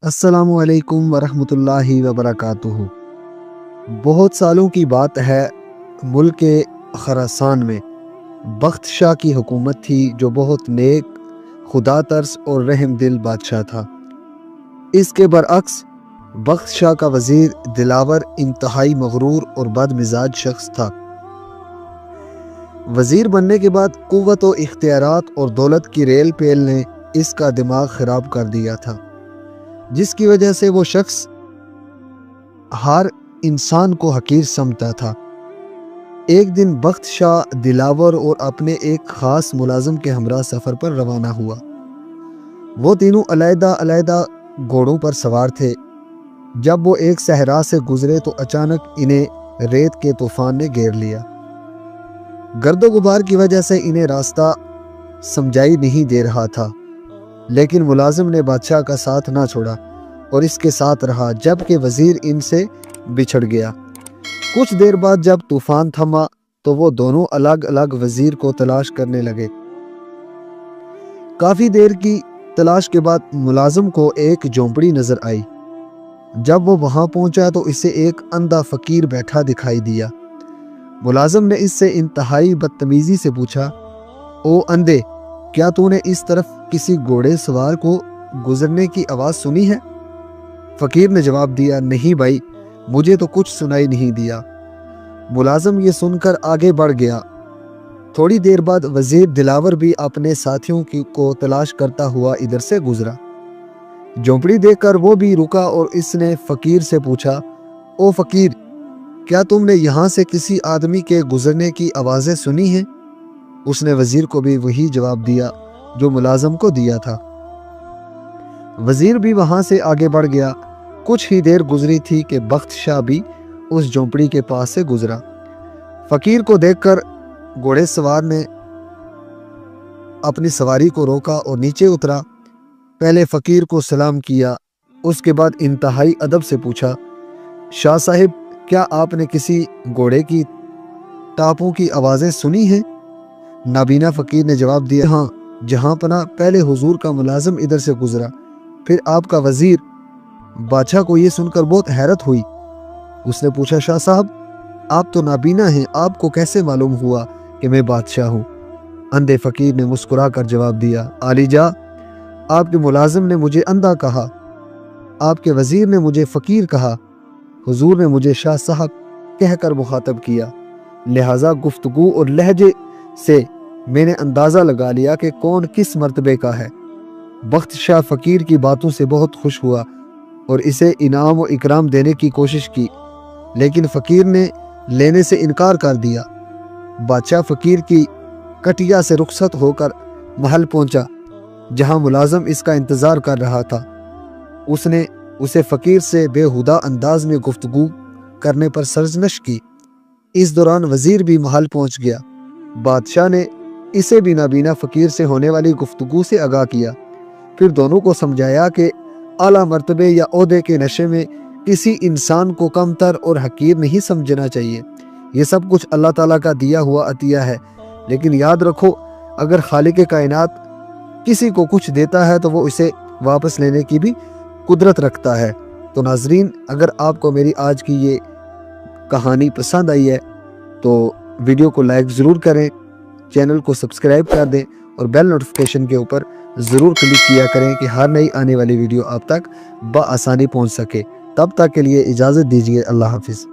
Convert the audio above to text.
السلام علیکم ورحمۃ اللہ وبرکاتہ۔ بہت سالوں کی بات ہے، ملک خراسان میں بخت شاہ کی حکومت تھی، جو بہت نیک، خدا ترس اور رحم دل بادشاہ تھا۔ اس کے برعکس بخت شاہ کا وزیر دلاور انتہائی مغرور اور بد مزاج شخص تھا۔ وزیر بننے کے بعد قوت و اختیارات اور دولت کی ریل پیل نے اس کا دماغ خراب کر دیا تھا، جس کی وجہ سے وہ شخص ہر انسان کو حقیر سمجھتا تھا۔ ایک دن بخت شاہ دلاور اور اپنے ایک خاص ملازم کے ہمراہ سفر پر روانہ ہوا۔ وہ تینوں علیحدہ علیحدہ گھوڑوں پر سوار تھے۔ جب وہ ایک صحرا سے گزرے تو اچانک انہیں ریت کے طوفان نے گھیر لیا۔ گرد و غبار کی وجہ سے انہیں راستہ سمجھائی نہیں دے رہا تھا، لیکن ملازم نے بادشاہ کا ساتھ نہ چھوڑا اور اس کے ساتھ رہا، جبکہ وزیر ان سے بچھڑ گیا۔ کچھ دیر بعد جب طوفان تھما تو وہ دونوں الگ الگ وزیر کو تلاش کرنے لگے۔ کافی دیر کی تلاش کے بعد ملازم کو ایک جھونپڑی نظر آئی۔ جب وہ وہاں پہنچا تو اسے ایک اندھا فقیر بیٹھا دکھائی دیا۔ ملازم نے اس سے انتہائی بدتمیزی سے پوچھا، او اندھے، کیا تو نے اس طرف کسی گھوڑے سوار کو گزرنے کی آواز سنی ہے؟ فقیر نے جواب دیا، نہیں بھائی، مجھے تو کچھ سنائی نہیں دیا۔ ملازم یہ سن کر آگے بڑھ گیا۔ تھوڑی دیر بعد وزیر دلاور بھی اپنے ساتھیوں کو تلاش کرتا ہوا ادھر سے گزرا۔ جھونپڑی دیکھ کر وہ بھی رکا اور اس نے فقیر سے پوچھا، او فقیر، کیا تم نے یہاں سے کسی آدمی کے گزرنے کی آوازیں سنی ہیں؟ اس نے وزیر کو بھی وہی جواب دیا جو ملازم کو دیا تھا۔ وزیر بھی وہاں سے آگے بڑھ گیا۔ کچھ ہی دیر گزری تھی کہ بخت شاہ بھی اس جھونپڑی کے پاس سے گزرا۔ فقیر کو دیکھ کر گھوڑے سوار نے اپنی سواری کو روکا اور نیچے اترا۔ پہلے فقیر کو سلام کیا، اس کے بعد انتہائی ادب سے پوچھا، شاہ صاحب، کیا آپ نے کسی گھوڑے کی ٹاپوں کی آوازیں سنی ہیں؟ نابینا فقیر نے جواب دیا، ہاں جہاں پناہ، پہلے حضور کا ملازم ادھر سے گزرا، پھر آپ کا وزیر۔ بادشاہ کو یہ سن کر بہت حیرت ہوئی۔ اس نے پوچھا، شاہ صاحب، آپ تو نابینا ہیں، آپ کو کیسے معلوم ہوا کہ میں بادشاہ ہوں؟ اندھے فقیر نے مسکرا کر جواب دیا، عالی جاں، آپ کے ملازم نے مجھے اندھا کہا، آپ کے وزیر نے مجھے فقیر کہا، حضور نے مجھے شاہ صاحب کہہ کر مخاطب کیا، لہٰذا گفتگو اور لہجے سے میں نے اندازہ لگا لیا کہ کون کس مرتبے کا ہے۔ بخت شاہ فقیر کی باتوں سے بہت خوش ہوا اور اسے انعام و اکرام دینے کی کوشش کی، لیکن فقیر نے لینے سے انکار کر دیا۔ بادشاہ فقیر کی کٹیا سے رخصت ہو کر محل پہنچا، جہاں ملازم اس کا انتظار کر رہا تھا۔ اس نے اسے فقیر سے بے ہودہ انداز میں گفتگو کرنے پر سرزنش کی۔ اس دوران وزیر بھی محل پہنچ گیا۔ بادشاہ نے اسے بھی نابینا فقیر سے ہونے والی گفتگو سے آگاہ کیا، پھر دونوں کو سمجھایا کہ اعلیٰ مرتبے یا عہدے کے نشے میں کسی انسان کو کم تر اور حقیر نہیں سمجھنا چاہیے۔ یہ سب کچھ اللہ تعالیٰ کا دیا ہوا عطیہ ہے، لیکن یاد رکھو، اگر خالق کائنات کسی کو کچھ دیتا ہے تو وہ اسے واپس لینے کی بھی قدرت رکھتا ہے۔ تو ناظرین، اگر آپ کو میری آج کی یہ کہانی پسند آئی ہے تو ویڈیو کو لائک ضرور کریں، چینل کو سبسکرائب کر دیں اور بیل نوٹیفیکیشن کے اوپر ضرور کلک کیا کریں کہ ہر نئی آنے والی ویڈیو آپ تک بآسانی پہنچ سکے۔ تب تک کے لیے اجازت دیجیے، اللہ حافظ۔